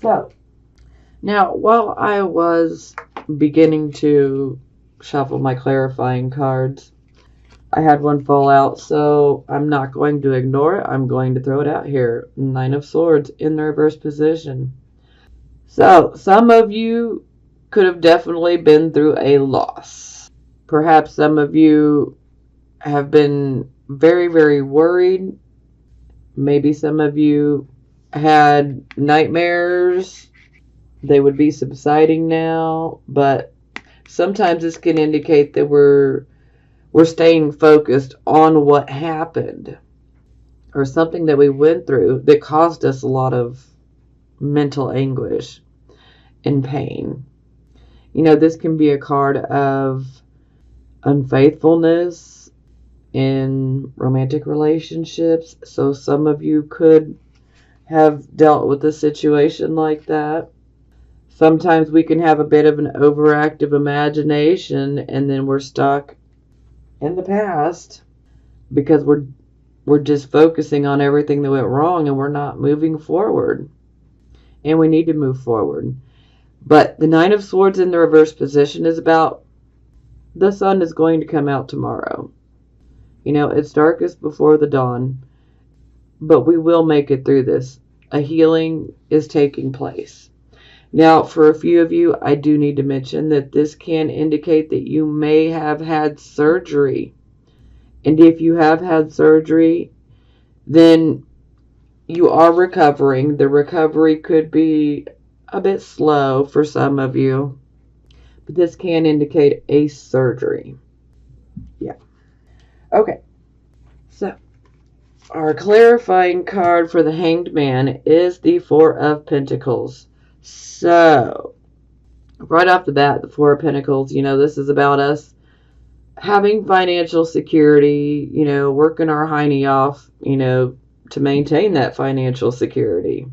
So, now, while I was beginning to shuffle my clarifying cards, I had one fall out, so I'm not going to ignore it. I'm going to throw it out here. Nine of Swords in the reverse position. So, some of you could have definitely been through a loss. Perhaps some of you have been very, very worried. Maybe some of you had nightmares. They would be subsiding now, but sometimes this can indicate that we're staying focused on what happened or something that we went through that caused us a lot of mental anguish and pain. You know, this can be a card of unfaithfulness in romantic relationships. So some of you could have dealt with a situation like that. Sometimes we can have a bit of an overactive imagination and then we're stuck in the past because we're just focusing on everything that went wrong and we're not moving forward. And we need to move forward. But the Nine of Swords in the reverse position is about the sun is going to come out tomorrow. You know, it's darkest before the dawn, but we will make it through this. A healing is taking place. Now, for a few of you, I do need to mention that this can indicate that you may have had surgery. And if you have had surgery, then you are recovering. The recovery could be a bit slow for some of you, but this can indicate a surgery. Yeah. Okay. So, our clarifying card for the Hanged Man is the Four of Pentacles. So, right off the bat, the Four of Pentacles, you know, this is about us having financial security, you know, working our hiney off, you know, to maintain that financial security.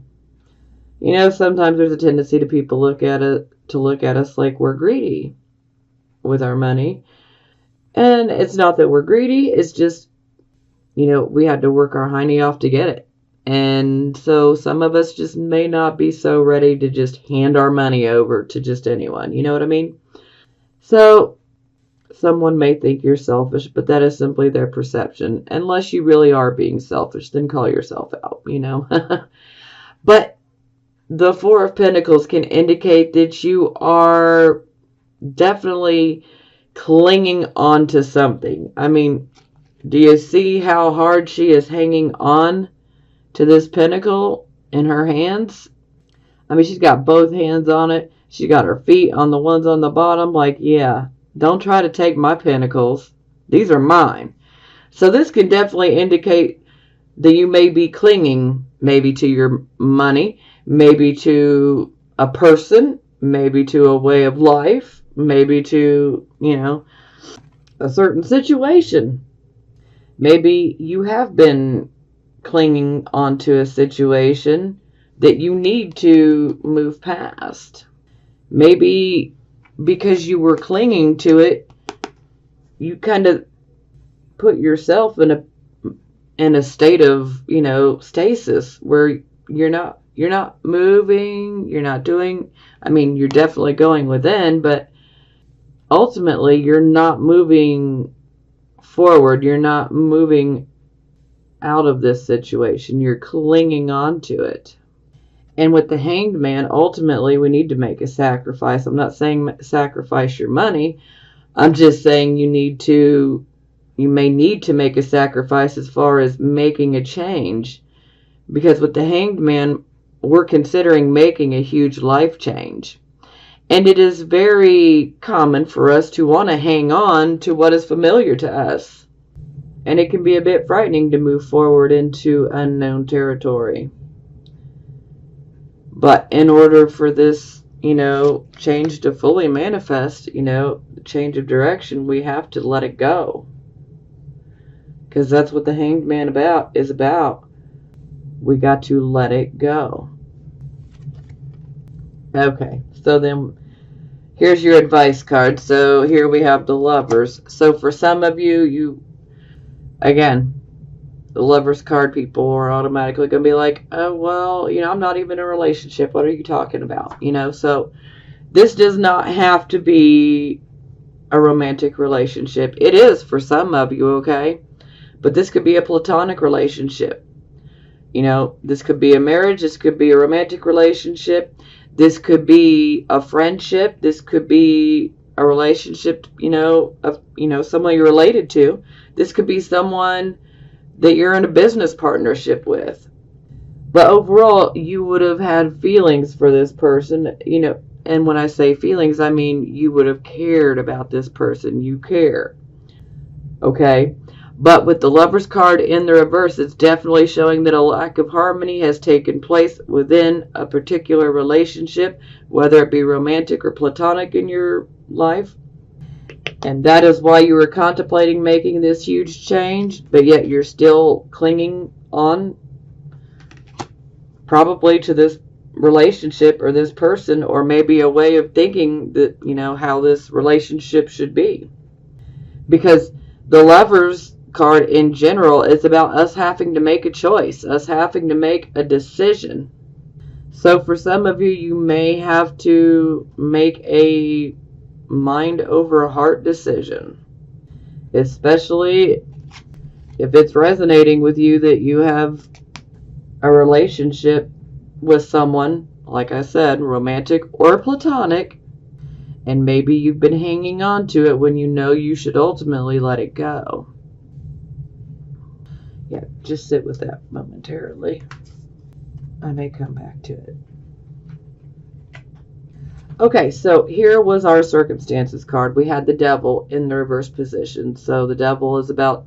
You know, sometimes there's a tendency to people look at us like we're greedy with our money. And it's not that we're greedy, it's just, you know, we had to work our hiney off to get it. And so some of us just may not be so ready to just hand our money over to just anyone. You know what I mean? So someone may think you're selfish, but that is simply their perception. Unless you really are being selfish, then call yourself out, you know. But the Four of Pentacles can indicate that you are definitely clinging on to something. I mean, do you see how hard she is hanging on to this pentacle in her hands? I mean, she's got both hands on it. She got her feet on the ones on the bottom. Like, yeah, don't try to take my pentacles. These are mine. So this can definitely indicate that you may be clinging maybe to your money, maybe to a person, maybe to a way of life, maybe to, you know, a certain situation. Maybe you have been clinging onto a situation that you need to move past. Maybe because you were clinging to it, you kind of put yourself in a state of, you know, stasis where you're not moving, you're not doing, I mean, you're definitely going within, but ultimately you're not moving forward. You're not moving out of this situation. You're clinging on to it. And with the Hanged Man, ultimately we need to make a sacrifice. I'm not saying sacrifice your money. I'm just saying you may need to make a sacrifice as far as making a change. Because with the Hanged Man, we're considering making a huge life change. And it is very common for us to want to hang on to what is familiar to us. And it can be a bit frightening to move forward into unknown territory. But in order for this, you know, change to fully manifest, you know, change of direction, we have to let it go. Because that's what the Hanged Man is about. We got to let it go. Okay, so then here's your advice card. So here we have the Lovers. So for some of you, again, The Lover's card people are automatically going to be like, oh, well, I'm not even in a relationship. What are you talking about? So this does not have to be a romantic relationship. It is for some of you, okay? But this could be a platonic relationship. This could be a marriage. This could be a romantic relationship. This could be a friendship. This could be a relationship, of, someone you're related to. This could be someone that you're in a business partnership with. But overall, you would have had feelings for this person, and when I say feelings, I mean you would have cared about this person. You care. Okay? But with the Lover's card in the reverse, it's definitely showing that a lack of harmony has taken place within a particular relationship, whether it be romantic or platonic in your life. And that is why you were contemplating making this huge change, but yet you're still clinging on probably to this relationship or this person, or maybe a way of thinking that, how this relationship should be. Because the Lover's card in general is about us having to make a choice, us having to make a decision. So for some of you, you may have to make a mind over heart decision, especially if it's resonating with you that you have a relationship with someone, like I said, romantic or platonic, and maybe you've been hanging on to it when you know you should ultimately let it go. Yeah, just sit with that momentarily. I may come back to it. Okay, so here was our circumstances card. We had the Devil in the reverse position. So the Devil is about,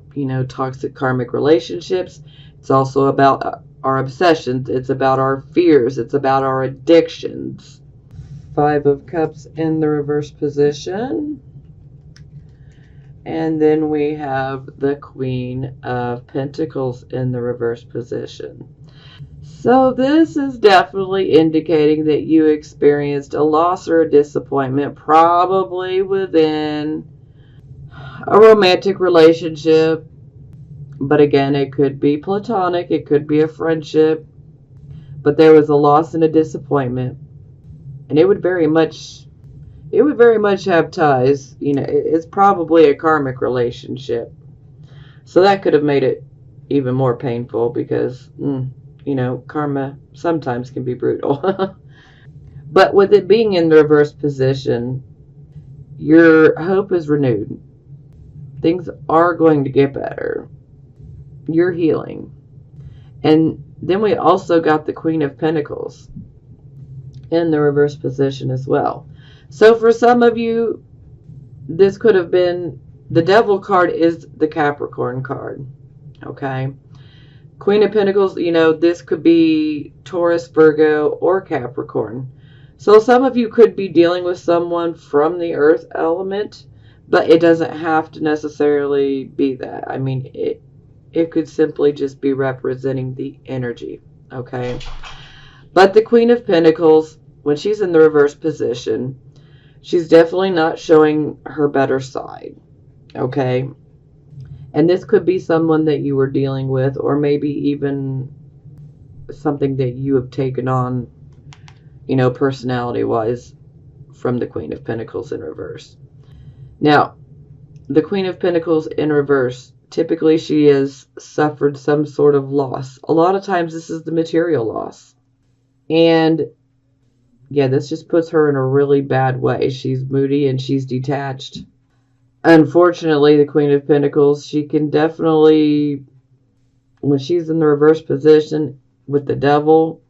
toxic karmic relationships. It's also about our obsessions. It's about our fears. It's about our addictions. 5 of Cups in the reverse position. And then we have the Queen of Pentacles in the reverse position. So this is definitely indicating that you experienced a loss or a disappointment, probably within a romantic relationship. But again, it could be platonic, it could be a friendship. But there was a loss and a disappointment. And it would very much have ties. It's probably a karmic relationship. So that could have made it even more painful because, karma sometimes can be brutal. But with it being in the reverse position, your hope is renewed. Things are going to get better. You're healing. And then we also got the Queen of Pentacles in the reverse position as well. So for some of you, this could have been, the Devil card is the Capricorn card. Okay? Queen of Pentacles, this could be Taurus, Virgo, or Capricorn. So some of you could be dealing with someone from the earth element, but it doesn't have to necessarily be that. I mean, it could simply just be representing the energy, okay? But the Queen of Pentacles, when she's in the reverse position, she's definitely not showing her better side, okay? And this could be someone that you were dealing with, or maybe even something that you have taken on, personality-wise, from the Queen of Pentacles in reverse. Now, the Queen of Pentacles in reverse, typically she has suffered some sort of loss. A lot of times this is the material loss. And yeah, this just puts her in a really bad way. She's moody and she's detached. Unfortunately, the Queen of Pentacles, she can definitely, when she's in the reverse position with the Devil,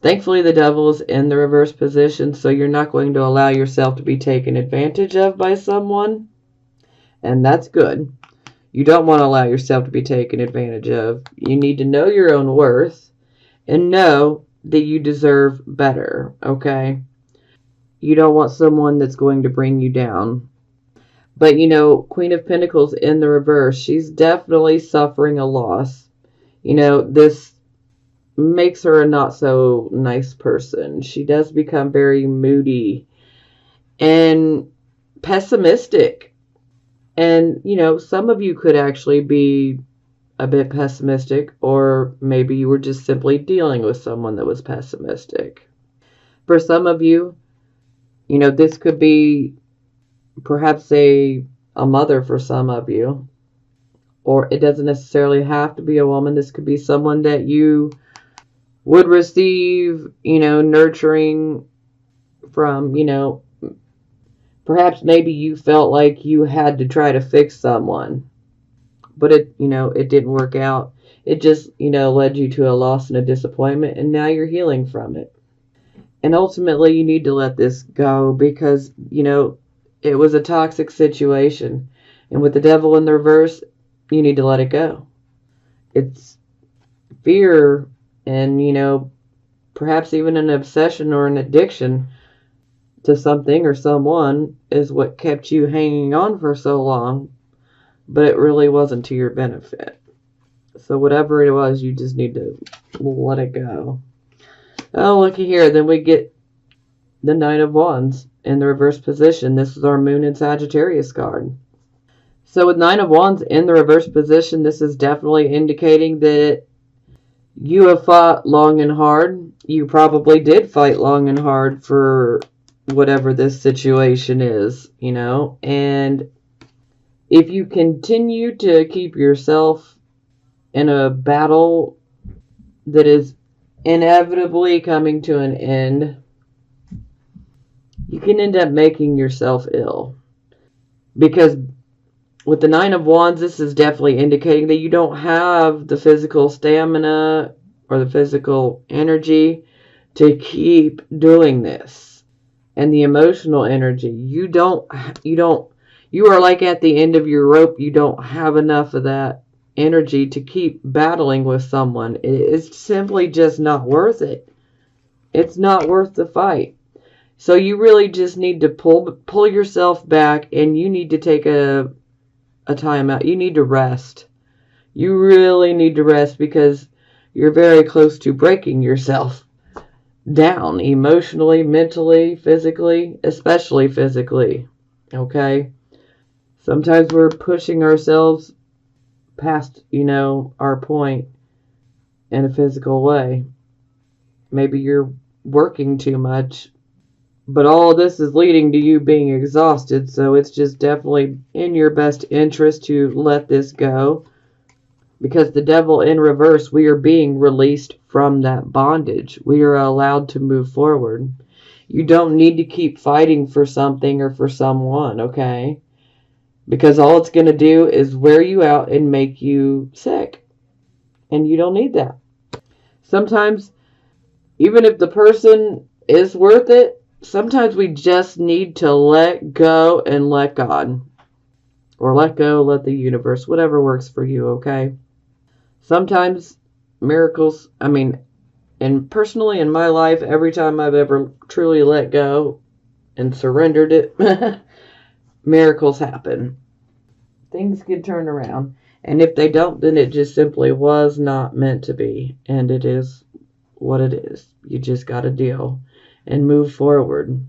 thankfully the Devil is in the reverse position, so you're not going to allow yourself to be taken advantage of by someone. And that's good. You don't want to allow yourself to be taken advantage of. You need to know your own worth and know that you deserve better, okay? You don't want someone that's going to bring you down. But, Queen of Pentacles in the reverse, she's definitely suffering a loss. This makes her a not so nice person. She does become very moody and pessimistic. And, some of you could actually be a bit pessimistic, or maybe you were just simply dealing with someone that was pessimistic. For some of you, this could be perhaps a mother for some of you, or it doesn't necessarily have to be a woman. This could be someone that you would receive, nurturing from, perhaps maybe you felt like you had to try to fix someone, but it didn't work out. It just, led you to a loss and a disappointment, and now you're healing from it. And ultimately, you need to let this go because, it was a toxic situation. And with the devil in the reverse, you need to let it go. It's fear and, perhaps even an obsession or an addiction to something or someone is what kept you hanging on for so long, but it really wasn't to your benefit. So whatever it was, you just need to let it go. Oh, looky here. Then we get the Nine of Wands in the reverse position. This is our Moon and Sagittarius card. So with Nine of Wands in the reverse position, this is definitely indicating that you have fought long and hard. You probably did fight long and hard for whatever this situation is, and if you continue to keep yourself in a battle that is inevitably coming to an end, you can end up making yourself ill. Because with the Nine of Wands, this is definitely indicating that you don't have the physical stamina or the physical energy to keep doing this. And the emotional energy, you are like at the end of your rope. You don't have enough of that energy to keep battling with someone. It's simply just not worth it. It's not worth the fight. So you really just need to pull yourself back, and you need to take a time out. You need to rest. You really need to rest because you're very close to breaking yourself down emotionally, mentally, physically, especially physically. Okay? Sometimes we're pushing ourselves past, our point in a physical way. Maybe you're working too much, but all of this is leading to you being exhausted, so it's just definitely in your best interest to let this go. Because the devil in reverse, we are being released from that bondage. We are allowed to move forward. You don't need to keep fighting for something or for someone, okay? Because all it's going to do is wear you out and make you sick. And you don't need that. Sometimes, even if the person is worth it, sometimes we just need to let go and let God. Or let go, let the universe, whatever works for you, okay? Sometimes miracles, and personally in my life, every time I've ever truly let go and surrendered it, miracles happen. Things get turned around. And if they don't, then it just simply was not meant to be. And it is what it is. You just got to deal and move forward.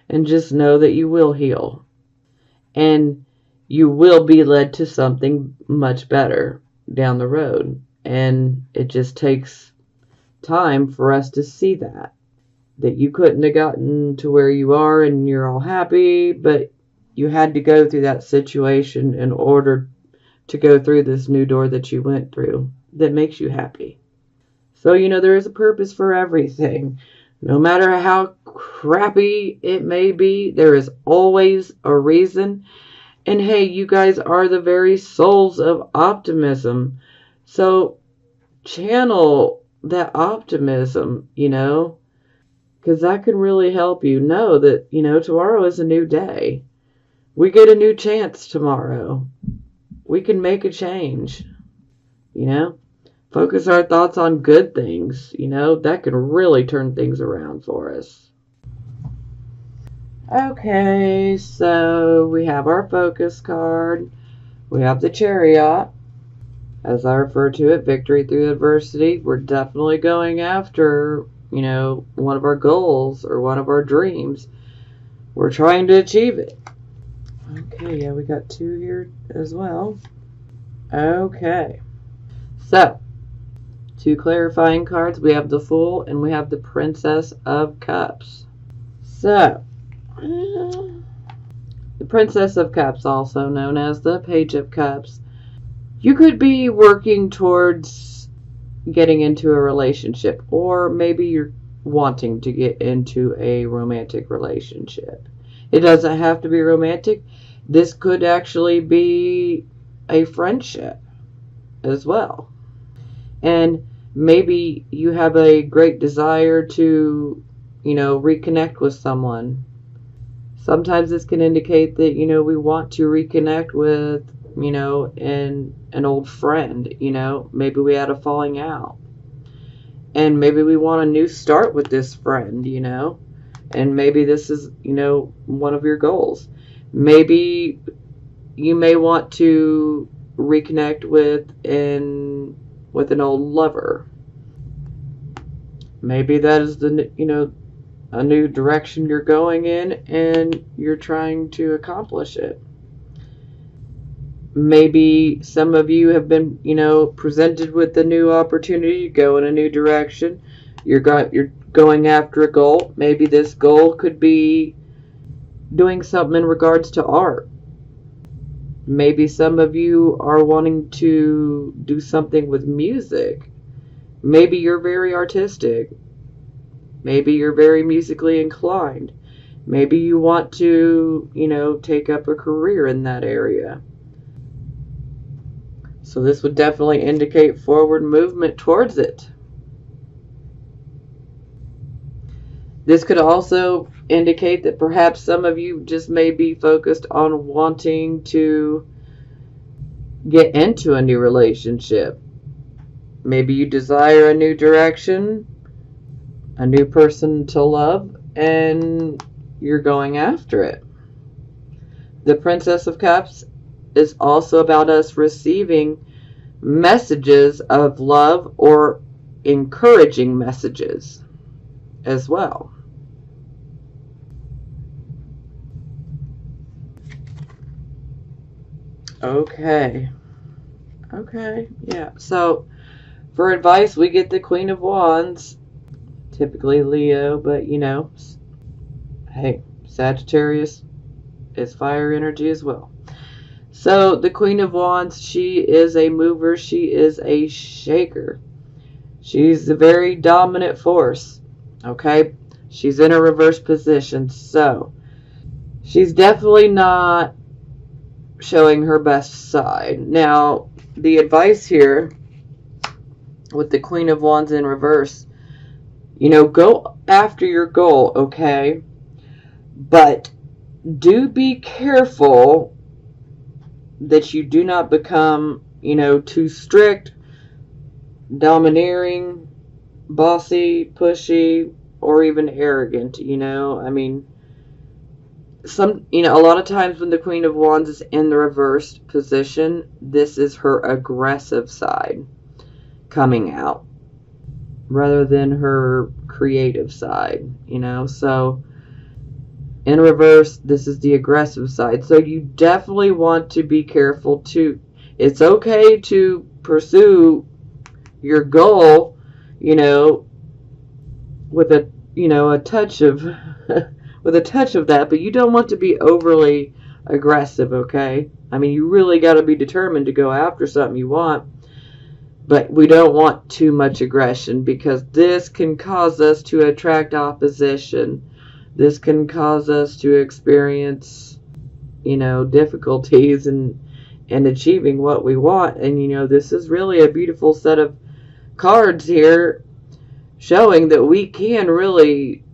And just know that you will heal. And you will be led to something much better down the road. And it just takes time for us to see that you couldn't have gotten to where you are and you're all happy, but you had to go through that situation in order to go through this new door that you went through that makes you happy. So there is a purpose for everything. No matter how crappy it may be, there is always a reason. And hey, you guys are the very souls of optimism. So channel that optimism, because that can really help you know that, tomorrow is a new day. We get a new chance tomorrow. We can make a change, Focus our thoughts on good things, that can really turn things around for us. Okay, so we have our focus card. We have the Chariot. As I refer to it, victory through adversity. We're definitely going after, one of our goals or one of our dreams. We're trying to achieve it. Okay, yeah, we got 2 here as well. Okay. So, two clarifying cards. We have the Fool and we have the Princess of Cups. So, the Princess of Cups, also known as the Page of Cups, you could be working towards getting into a relationship, or maybe you're wanting to get into a romantic relationship. It doesn't have to be romantic. This could actually be a friendship as well. And maybe you have a great desire to, reconnect with someone. Sometimes this can indicate that, we want to reconnect with, an old friend. Maybe we had a falling out. And maybe we want a new start with this friend, and maybe this is, one of your goals. Maybe you may want to reconnect with an old lover. Maybe that is a new direction you're going in and you're trying to accomplish it. Maybe some of you have been, presented with a new opportunity to go in a new direction. You're going after a goal. Maybe this goal could be doing something in regards to art. Maybe some of you are wanting to do something with music. Maybe you're very artistic. Maybe you're very musically inclined. Maybe you want to, take up a career in that area. So this would definitely indicate forward movement towards it. This could also indicate that perhaps some of you just may be focused on wanting to get into a new relationship. Maybe you desire a new direction, a new person to love, and you're going after it. The Princess of Cups is also about us receiving messages of love or encouraging messages as well. Okay, yeah. So, for advice, we get the Queen of Wands, typically Leo, but hey, Sagittarius is fire energy as well. So, the Queen of Wands, she is a mover, she is a shaker. She's a very dominant force, okay? She's in a reverse position, so she's definitely not showing her best side. Now, the advice here with the Queen of Wands in reverse, go after your goal, okay? But do be careful that you do not become, too strict, domineering, bossy, pushy, or even arrogant, I mean, a lot of times when the Queen of Wands is in the reversed position, this is her aggressive side coming out rather than her creative side, so in reverse, this is the aggressive side. So you definitely want to be careful too. It's okay to pursue your goal, with a touch of with a touch of that, but you don't want to be overly aggressive, okay? I mean, you really got to be determined to go after something you want, but we don't want too much aggression because this can cause us to attract opposition. This can cause us to experience, difficulties in achieving what we want. And, this is really a beautiful set of cards here showing that we can really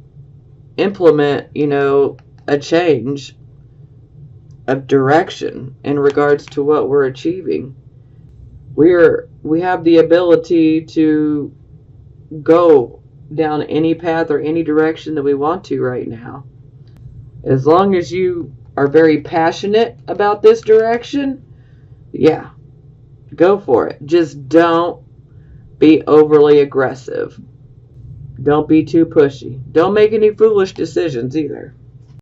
implement, a change of direction in regards to what we're achieving. We have the ability to go down any path or any direction that we want to right now. As long as you are very passionate about this direction, yeah, go for it. Just don't be overly aggressive. Don't be too pushy. Don't make any foolish decisions either.